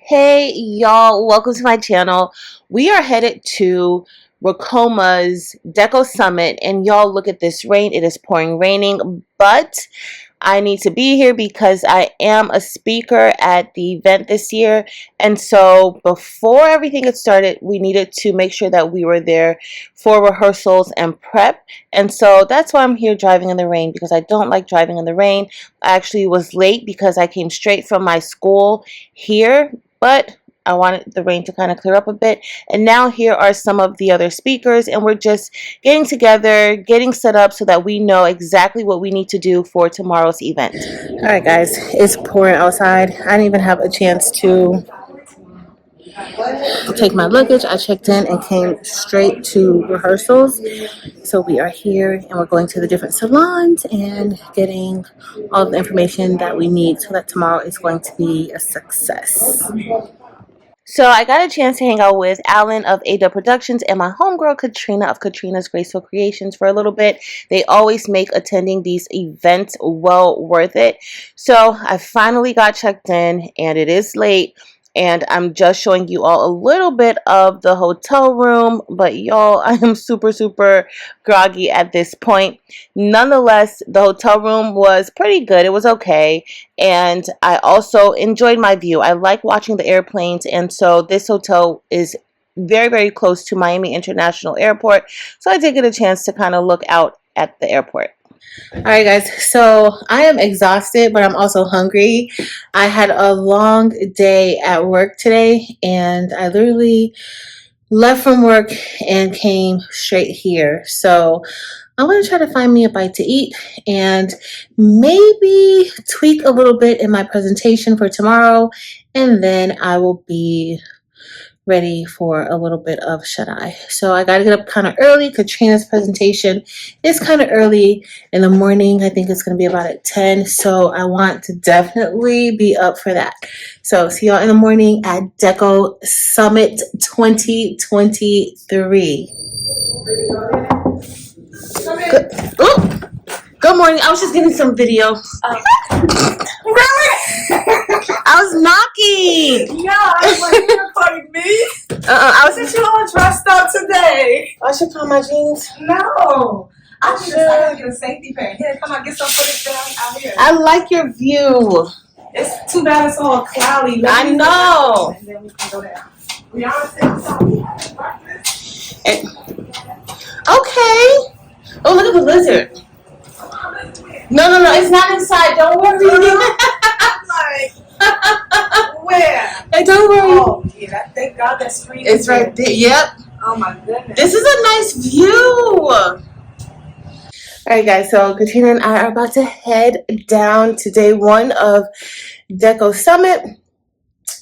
Hey y'all, welcome to my channel. We are headed to Ricoma's Deco Summit, and y'all look at this rain. It is pouring raining, but I need to be here because I am a speaker at the event this year. And so before everything gets started, we needed to make sure that we were there for rehearsals and prep. And so that's why I'm here driving in the rain, because I don't like driving in the rain. I actually was late because I came straight from my school here, but I wanted the rain to kind of clear up a bit. And now here are some of the other speakers, and we're just getting together, getting set up so that we know exactly what we need to do for tomorrow's event. All right, guys, it's pouring outside. I didn't even have a chance to take my luggage. I checked in and came straight to rehearsals. So we are here and we're going to the different salons and getting all the information that we need so that tomorrow is going to be a success. So I got a chance to hang out with Alan of AW Productions and my homegirl Katrina of Katrina's Graceful Creations for a little bit. They always make attending these events well worth it. So I finally got checked in, and it is late, and I'm just showing you all a little bit of the hotel room, but y'all, I am super groggy at this point. Nonetheless, the hotel room was pretty good. It was okay, and I also enjoyed my view. I like watching the airplanes, and so this hotel is very close to Miami International Airport, so I did get a chance to kind of look out at the airport. Alright guys, so I am exhausted, but I'm also hungry. I had a long day at work today, and I literally left from work and came straight here. So I'm going to try to find me a bite to eat and maybe tweak a little bit in my presentation for tomorrow, and then I will be ready for a little bit of shut-eye. So I got to get up kind of early. Katrina's presentation is kind of early in the morning. I think it's going to be about at 10. So I want to definitely be up for that. So see y'all in the morning at Deco Summit 2023. Good morning. I was just getting some video. Really? I was knocking. Yeah, I was like, you're recording me? I was Since you all dressed up today. I should put on my jeans. No. I gotta get a safety pin. Here, come on, get some footage down out here. I like your view. It's too bad it's all cloudy. I know. And then we can go down. We are sitting something. Okay. Oh, look at the lizard. No, it's not inside. Don't worry. Like, where? Hey, don't worry. Oh, yeah. Thank God that screen It's right there. Yep. Oh, my goodness. This is a nice view. Alright guys, so Katrina and I are about to head down to day one of Deco Summit.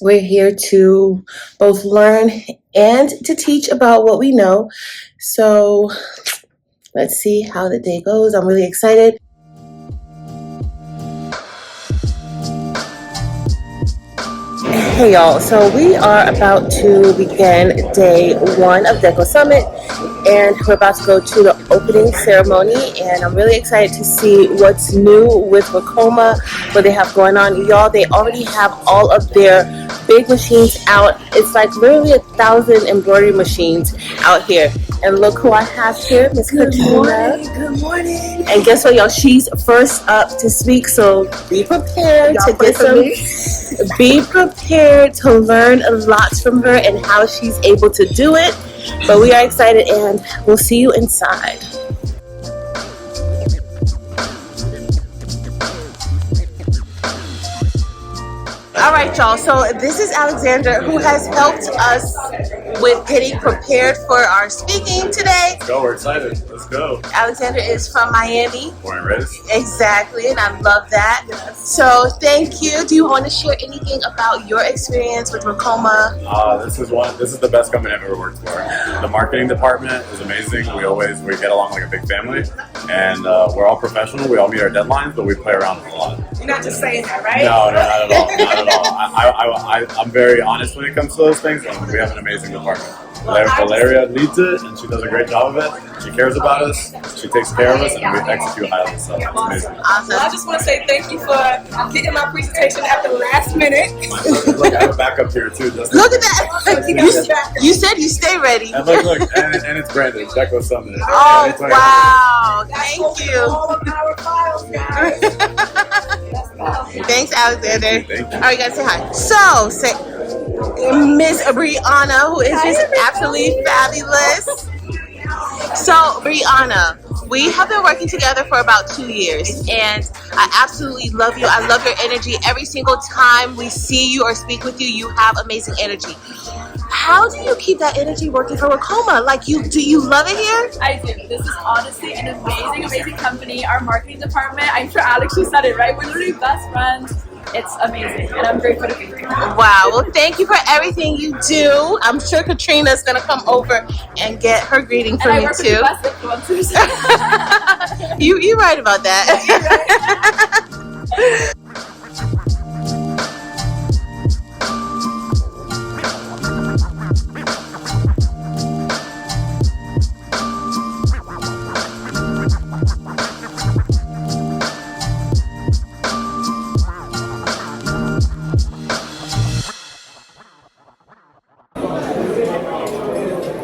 We're here to both learn and to teach about what we know. So let's see how the day goes. I'm really excited. Hey y'all, so we are about to begin day one of Deco Summit, and we're about to go to the opening ceremony, and I'm really excited to see what's new with Ricoma, what they have going on. Y'all, they already have all of their big machines out. It's like literally 1,000 embroidery machines out here. And look who I have here, Miss Katrina. Good morning. And guess what, y'all? She's first up to speak, so be prepared to get some. Be prepared to learn a lot from her and how she's able to do it. But we are excited, and we'll see you inside. All right, y'all, so this is Alexander, who has helped us with getting prepared for our speaking today. Let's go, we're excited. Let's go. Alexander is from Miami. Born and raised. Exactly, and I love that. So thank you. Do you want to share anything about your experience with Ricoma? This is the best company I've ever worked for. The marketing department is amazing. We get along like a big family, and we're all professional. We all meet our deadlines, but we play around a lot. You're not just saying that, right? No, not at all. Not at all. I'm very honest when it comes to those things, and we have an amazing department. Valeria leads it, and she does a great job of it. She cares about us, she takes care of us, and we execute highly. So it's amazing. Awesome. Well, I just want to say thank you for getting my presentation at the last minute. Look, I have a backup here too. Just Look at that! You said you stay ready. And look, and it's branded Deco Summit. Oh wow! Thank you. All of our files, guys. Thanks, Alexander. Thank you. All right, guys, say hi. So, say Miss Brianna, who is just absolutely fabulous. So, Brianna, we have been working together for about 2 years, and I absolutely love you. I love your energy. Every single time we see you or speak with you, you have amazing energy. How do you keep that energy working for Ricoma? Like, do you love it here? I do. This is honestly an amazing company. Our marketing department, I'm sure Alex, you said it, right? We're literally best friends. It's amazing, and I'm grateful to be here. Wow. Well, thank you for everything you do. I'm sure Katrina's going to come over and get her greeting from you, too. You're right about that.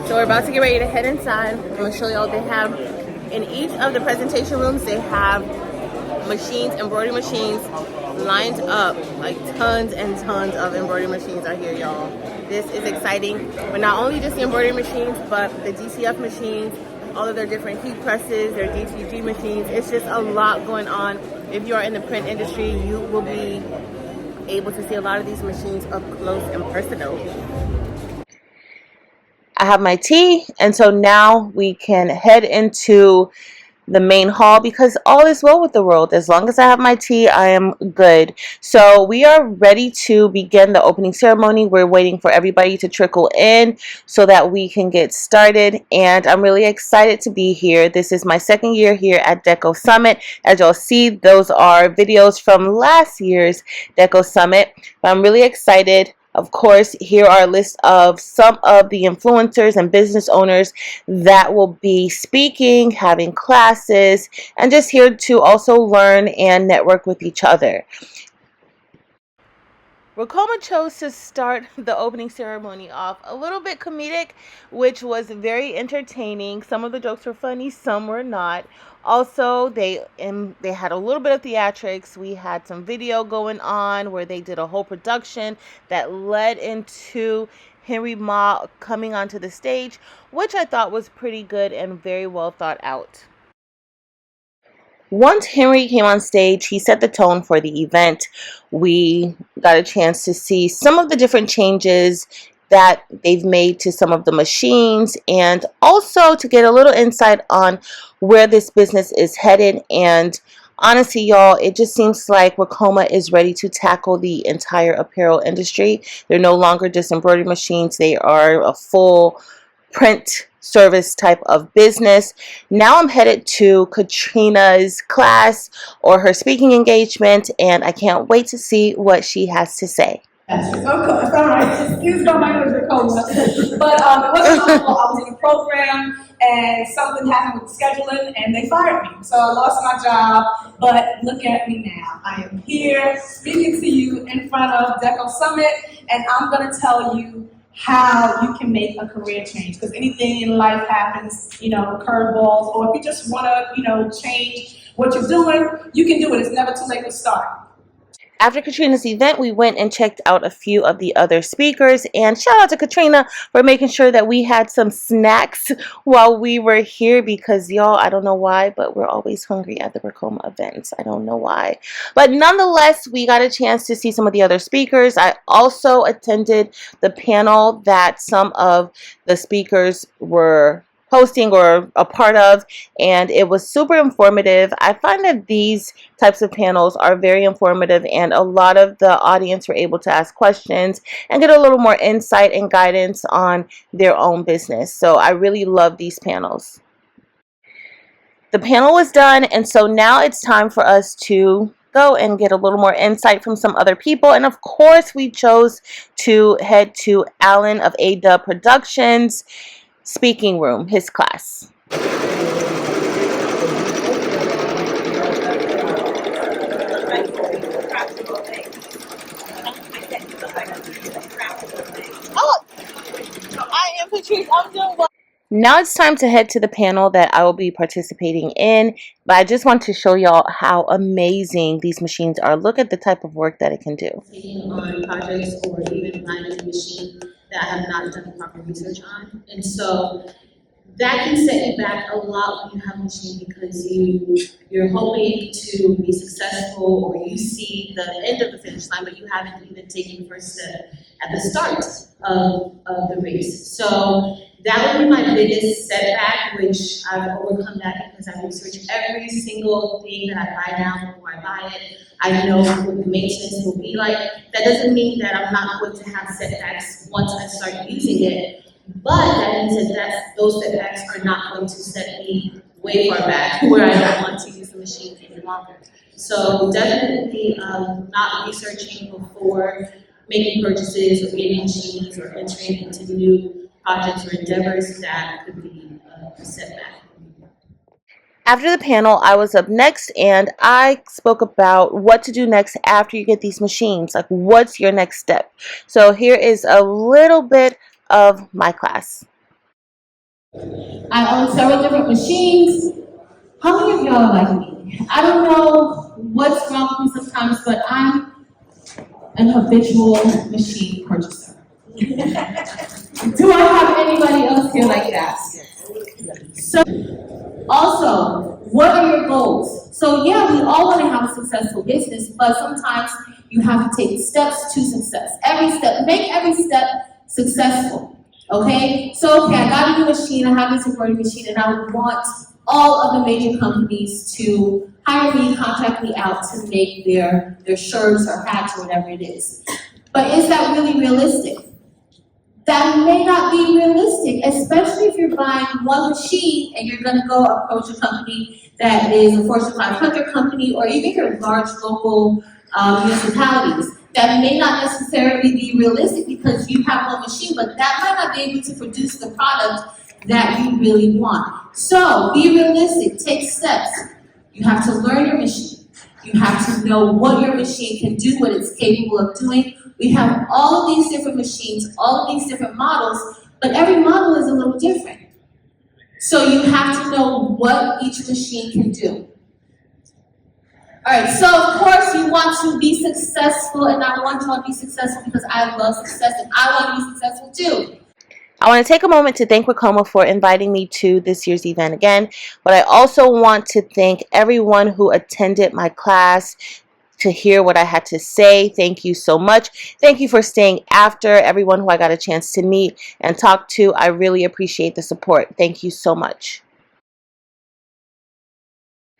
So we're about to get ready to head inside. I'm going to show y'all they have, in each of the presentation rooms, they have machines, embroidery machines, lined up. Like tons and tons of embroidery machines are here, y'all. This is exciting. But not only just the embroidery machines, but the DCF machines, all of their different heat presses, their DTG machines. It's just a lot going on. If you are in the print industry, you will be able to see a lot of these machines up close and personal. I have my tea, and so now we can head into the main hall because all is well with the world. As long as I have my tea, I am good. So we are ready to begin the opening ceremony. We're waiting for everybody to trickle in so that we can get started, and I'm really excited to be here. This is my second year here at Deco Summit. As y'all see, those are videos from last year's Deco Summit, but I'm really excited. Of course, here are a list of some of the influencers and business owners that will be speaking, having classes, and just here to also learn and network with each other. Ricoma chose to start the opening ceremony off a little bit comedic, which was very entertaining. Some of the jokes were funny, some were not. Also, they had a little bit of theatrics. We had some video going on where they did a whole production that led into Henry Ma coming onto the stage, which I thought was pretty good and very well thought out. Once Henry came on stage, he set the tone for the event. We got a chance to see some of the different changes that they've made to some of the machines, and also to get a little insight on where this business is headed. And honestly, y'all, it just seems like Ricoma is ready to tackle the entire apparel industry. They're no longer just embroidery machines. They are a full print service type of business. Now I'm headed to Katrina's class or her speaking engagement, and I can't wait to see what she has to say. Okay, all right. Excuse my name is Ricoma. But it wasn't long. I was in a program and something happened with scheduling and they fired me. So I lost my job, but look at me now. I am here speaking to you in front of Deco Summit, and I'm gonna tell you how you can make a career change, because anything in life happens, you know, curveballs, or if you just wanna, you know, change what you're doing, you can do it. It's never too late to start. After Katrina's event, we went and checked out a few of the other speakers, and shout out to Katrina for making sure that we had some snacks while we were here, because y'all, I don't know why, but we're always hungry at the Ricoma events. I don't know why. But nonetheless, we got a chance to see some of the other speakers. I also attended the panel that some of the speakers were hosting or a part of, and it was super informative. I find that these types of panels are very informative, and a lot of the audience were able to ask questions and get a little more insight and guidance on their own business. So I really love these panels. The panel was done, and so now it's time for us to go and get a little more insight from some other people. And of course, we chose to head to Alan of A-Dub Productions speaking room, his class. Now it's time to head to the panel that I will be participating in, but I just want to show y'all how amazing these machines are. Look at the type of work that it can do. Taking on projects or even buying a machine that I have not done the proper research on, and so that can set you back a lot when you have a machine because you're hoping to be successful or you see the end of the finish line, but you haven't even taken the first step at the start of the race. So that would be my biggest setback, which I've overcome that because I research every single thing that I buy now before I buy it. I know what the maintenance will be like. That doesn't mean that I'm not going to have setbacks once I start using it. But that means that those setbacks are not going to set me way far back where I don't want to use the machine any longer. So definitely not researching before making purchases or getting machines or entering into new projects or endeavors, that could be a setback. After the panel, I was up next and I spoke about what to do next after you get these machines. Like, what's your next step? So here is a little bit of my class. I own several different machines. How many of y'all are like me? I don't know what's wrong with me sometimes, but I'm an habitual machine purchaser. Do I have anybody else here like that? So, also, what are your goals? So yeah, we all want to have a successful business, but sometimes you have to take steps to success. Make every step successful. Okay? So okay, I got a new machine, I have this embroidery machine, and I would want all of the major companies to hire me, contract me out to make their shirts or hats or whatever it is. But is that really realistic? That may not be realistic, especially if you're buying one machine and you're gonna go approach a company that is a Fortune 500 company or even your large local municipalities. That may not necessarily be realistic because you have one machine, but that might not be able to produce the product that you really want. So be realistic, take steps. You have to learn your machine. You have to know what your machine can do, what it's capable of doing. We have all of these different machines, all of these different models, but every model is a little different. So you have to know what each machine can do. All right, so of course you want to be successful, and I want you all to be successful because I love success and I want to be successful too. I want to take a moment to thank Ricoma for inviting me to this year's event again, but I also want to thank everyone who attended my class to hear what I had to say. Thank you so much. Thank you for staying after, everyone who I got a chance to meet and talk to. I really appreciate the support. Thank you so much.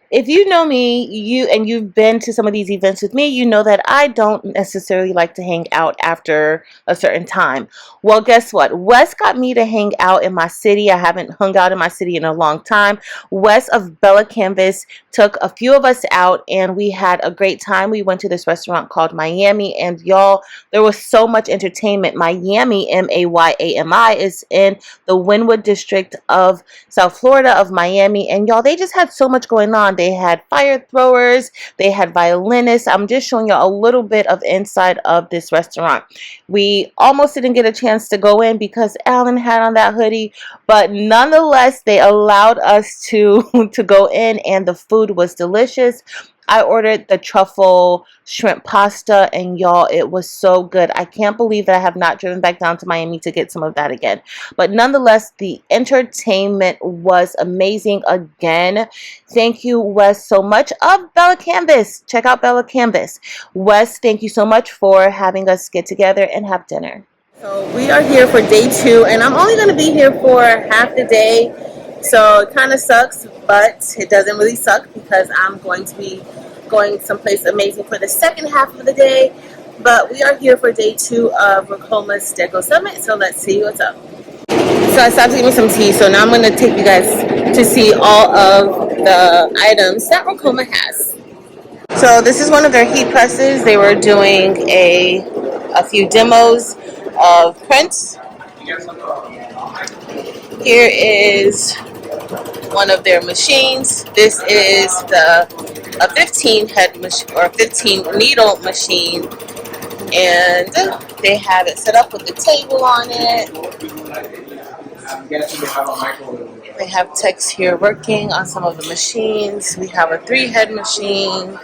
If you know me, you've been to some of these events with me, you know that I don't necessarily like to hang out after a certain time. Well, guess what? Wes got me to hang out in my city. I haven't hung out in my city in a long time. Wes of Bella Canvas took a few of us out and we had a great time. We went to this restaurant called Miami, and y'all, there was so much entertainment. Miami, M-A-Y-A-M-I, is in the Wynwood district of South Florida of Miami, and y'all, they just had so much going on. They had fire throwers, they had violinists. I'm just showing you a little bit of inside of this restaurant. We almost didn't get a chance to go in because Alan had on that hoodie, but nonetheless, they allowed us to go in, and the food was delicious. I ordered the truffle shrimp pasta, and y'all, it was so good. I can't believe that I have not driven back down to Miami to get some of that again. But nonetheless, the entertainment was amazing again. Thank you, Wes, so much of Bella Canvas. Check out Bella Canvas. Wes, thank you so much for having us get together and have dinner. So we are here for day 2, and I'm only going to be here for half the day. So it kind of sucks, but it doesn't really suck because I'm going to be going someplace amazing for the second half of the day. But we are here for day 2 of Ricoma's Deco Summit, so let's see what's up. So I stopped to get me some tea, so now I'm going to take you guys to see all of the items that Ricoma has. So this is one of their heat presses. They were doing a few demos of prints. Here is one of their machines. This is a 15 head machine or 15 needle machine, and they have it set up with the table on it. They have techs here working on some of the machines. We have a 3-head machine.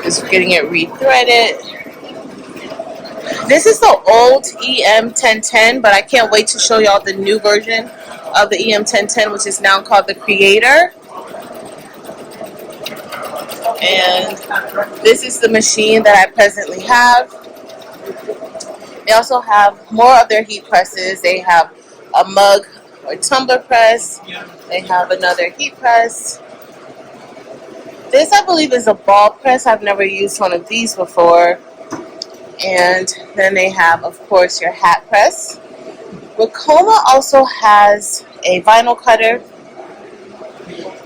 Just getting it re-threaded. This is the old EM1010, but I can't wait to show y'all the new version of the EM1010, which is now called the Creator. And this is the machine that I presently have. They also have more of their heat presses. They have a mug or tumbler press. They have another heat press. This, I believe, is a ball press. I've never used one of these before. And then they have, of course, your hat press. Ricoma also has a vinyl cutter.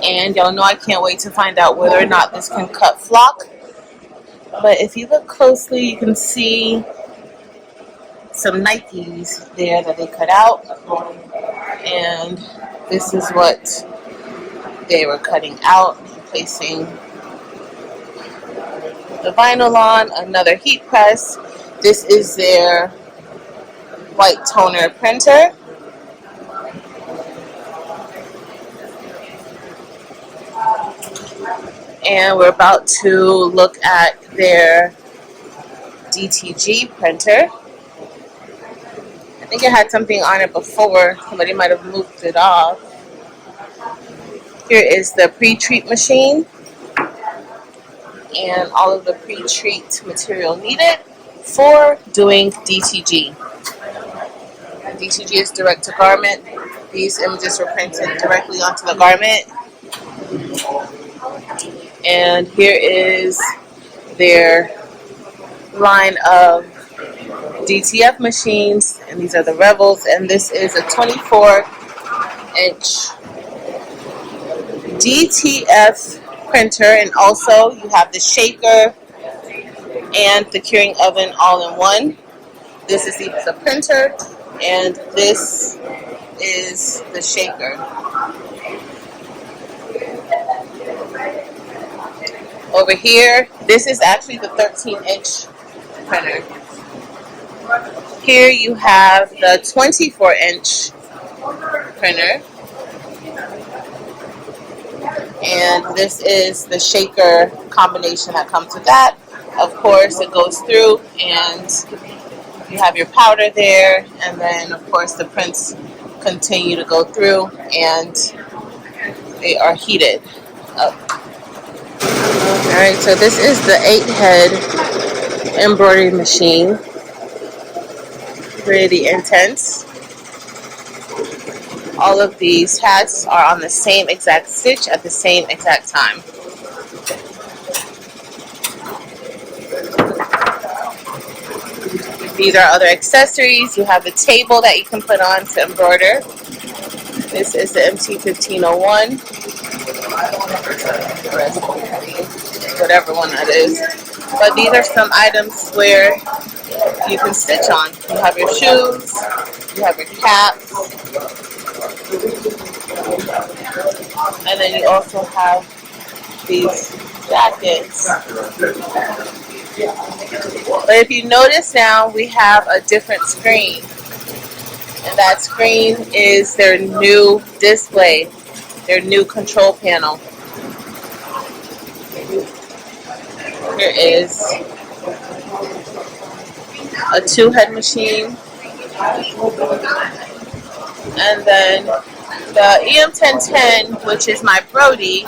And y'all know I can't wait to find out whether or not this can cut flock. But if you look closely, you can see some Nikes there that they cut out. And this is what they were cutting out, placing the vinyl on. Another heat press. This is their white toner printer. And we're about to look at their DTG printer. I think it had something on it before. Somebody might have moved it off. Here is the pre-treat machine and all of the pre-treat material needed for doing DTG. DTG is direct to garment. These images were printed directly onto the garment. And here is their line of DTF machines, and these are the Revels, and this is a 24-inch DTF printer, and also you have the shaker and the curing oven all in one. This is the printer, and this is the shaker. Over here, this is actually the 13-inch printer. Here you have the 24-inch printer. And this is the shaker combination that comes with that. Of course, it goes through and you have your powder there. And then, of course, the prints continue to go through and they are heated up. Alright, so this is the 8-head embroidery machine. Pretty intense. All of these hats are on the same exact stitch at the same exact time. These are other accessories. You have the table that you can put on to embroider. This is the MT1501. Whatever one that is. But these are some items where you can stitch on. You have your shoes, you have your caps, and then you also have these jackets. But if you notice now, we have a different screen. And that screen is their new display, their new control panel. Here is a 2-head machine. And then the EM1010, which is my Brody,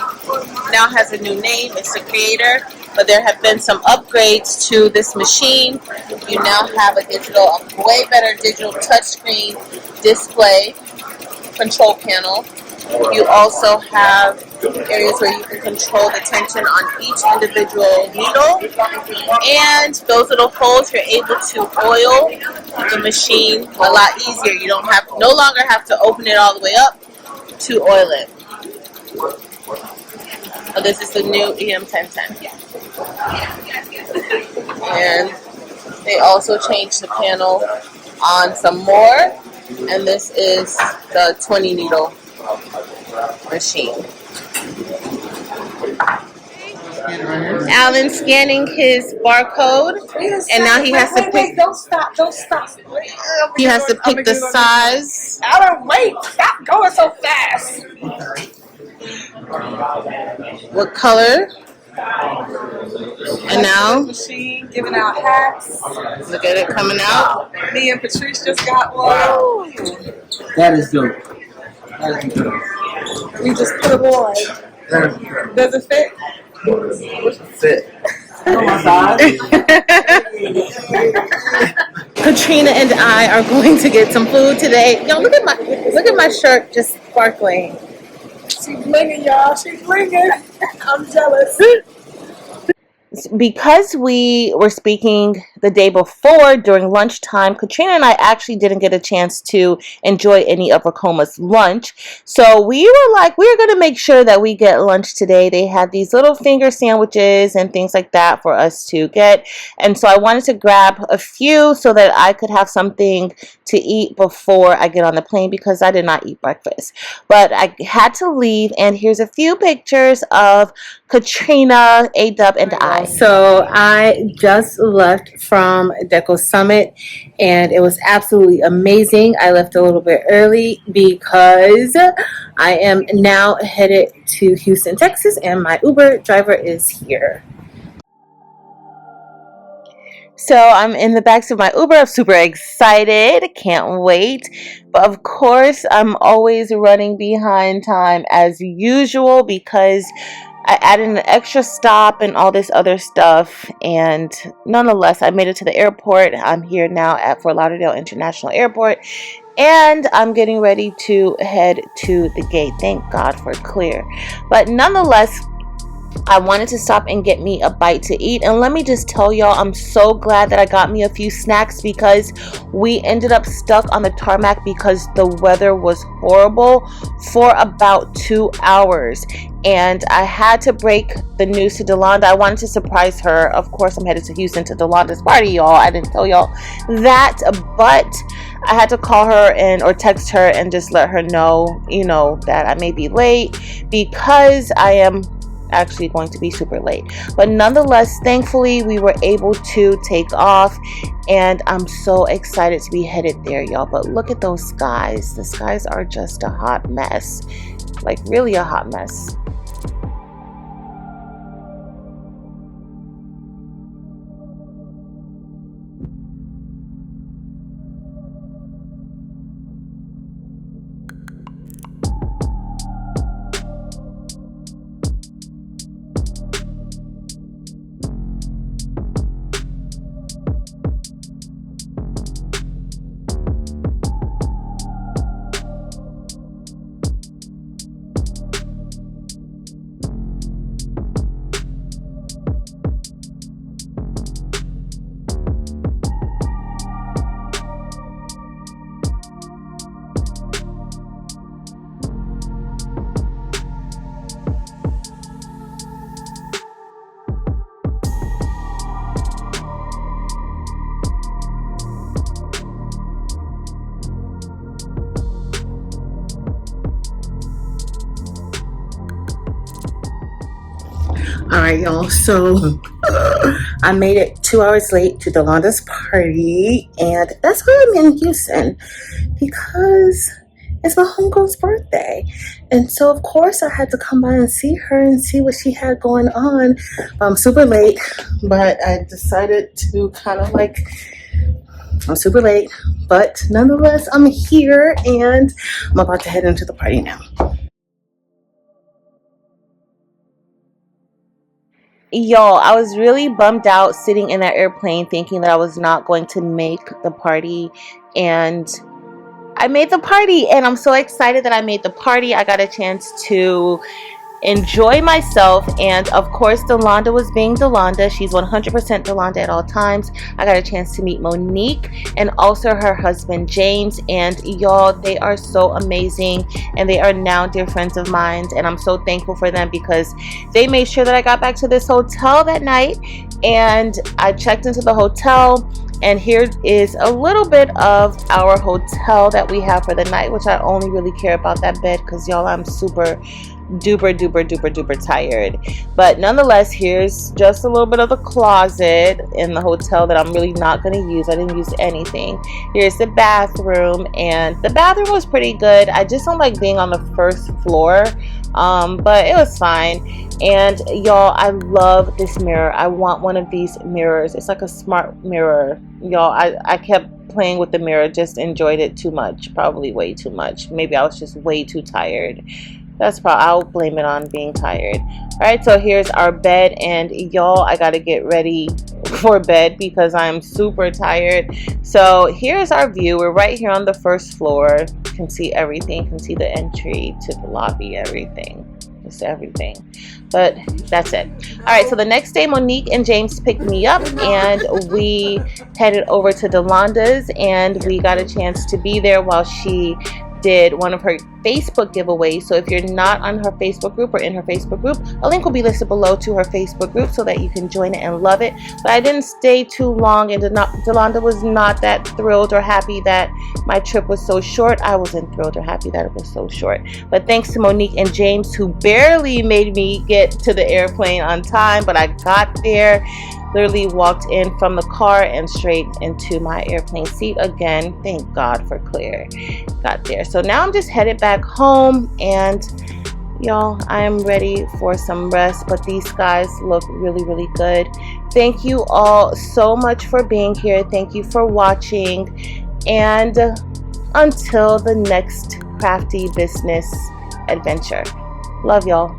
now has a new name. It's the Creator. But there have been some upgrades to this machine. You now have a way better digital touchscreen display control panel. You also have areas where you can control the tension on each individual needle. And those little holes, you're able to oil the machine a lot easier. You don't no longer have to open it all the way up to oil it. Oh, this is the new EM1010. And they also changed the panel on some more. And this is the 20 needle machine. Alan scanning his barcode, and now he has to pick. Don't stop! Don't stop! He has to pick the size. Alan, wait! Stop going so fast! What color? And now, Machine giving out hats. look at it coming out. Me and Patrice just got one. That is dope. That is dope. We just put them on. That is dope. Does it fit? Fit. Oh my God. Katrina and I are going to get some food today. Yo, look at my shirt just sparkling. She's blinging, y'all. She's blinging. I'm jealous. Because we were speaking the day before during lunchtime, Katrina and I actually didn't get a chance to enjoy any of Ricoma's lunch. So we were like, we're going to make sure that we get lunch today. They had these little finger sandwiches and things like that for us to get. And so I wanted to grab a few so that I could have something to eat before I get on the plane because I did not eat breakfast. But I had to leave, and here's a few pictures of Katrina, A-Dub, and I. So I just left from Deco Summit, and it was absolutely amazing. I left a little bit early because I am now headed to Houston, Texas, and my Uber driver is here. So I'm in the backseat of my Uber. I'm super excited. Can't wait. But of course, I'm always running behind time as usual because I added an extra stop and all this other stuff. And nonetheless, I made it to the airport. I'm here now at Fort Lauderdale International Airport. And I'm getting ready to head to the gate. Thank God for clear. But nonetheless, I wanted to stop and get me a bite to eat. And let me just tell y'all, I'm so glad that I got me a few snacks because we ended up stuck on the tarmac because the weather was horrible for about 2 hours. And I had to break the news to Delonda. I wanted to surprise her. Of course, I'm headed to Houston to Delonda's party, y'all. I didn't tell y'all that, but I had to call her or text her and just let her know, that I may be late because I am actually going to be super late. But nonetheless, thankfully, we were able to take off, and I'm so excited to be headed there, y'all. But look at those skies. The skies are just a hot mess. Like, really a hot mess. All right, y'all. So I made it 2 hours late to Delonda's party, and that's why I'm in Houston because it's my homegirl's birthday. And so, of course, I had to come by and see her and see what she had going on. I'm super late, but I decided to I'm super late, but nonetheless, I'm here and I'm about to head into the party now. Y'all, I was really bummed out sitting in that airplane thinking that I was not going to make the party, and I made the party, and I'm so excited that I made the party. I got a chance to enjoy myself, and of course Delonda was being Delonda. She's 100% Delonda at all times. I got a chance to meet Monique and also her husband James, and y'all, they are so amazing and they are now dear friends of mine, and I'm so thankful for them because they made sure that I got back to this hotel that night. And I checked into the hotel, and here is a little bit of our hotel that we have for the night, which I only really care about that bed because y'all, I'm super duper tired. But nonetheless, here's just a little bit of the closet in the hotel that I'm really not going to use. I didn't use anything. Here's the bathroom, and the bathroom was pretty good. I just don't like being on the first floor, but it was fine. And y'all, I love this mirror. I want one of these mirrors. It's like a smart mirror. Y'all, I kept playing with the mirror, just enjoyed it too much, probably way too much. Maybe I was just way too tired. That's probably, I'll blame it on being tired. All right, so here's our bed, and y'all, I gotta get ready for bed because I'm super tired. So here's our view. We're right here on the first floor. You can see everything. You can see the entry to the lobby, everything. Just everything. But that's it. All right, so the next day, Monique and James picked me up, and we headed over to Delonda's, and we got a chance to be there while she did one of her Facebook giveaways. So if you're not on her Facebook group or in her Facebook group, a link will be listed below to her Facebook group so that you can join it and love it. But I didn't stay too long, and Delonda was not that thrilled or happy that my trip was so short. I wasn't thrilled or happy that it was so short. But thanks to Monique and James, who barely made me get to the airplane on time, but I got there. Literally walked in from the car and straight into my airplane seat again. Thank God for Claire. Got there. So now I'm just headed back home, and y'all, I am ready for some rest, but these guys look really good. Thank you all so much for being here. Thank you for watching, and until the next crafty business adventure. Love y'all.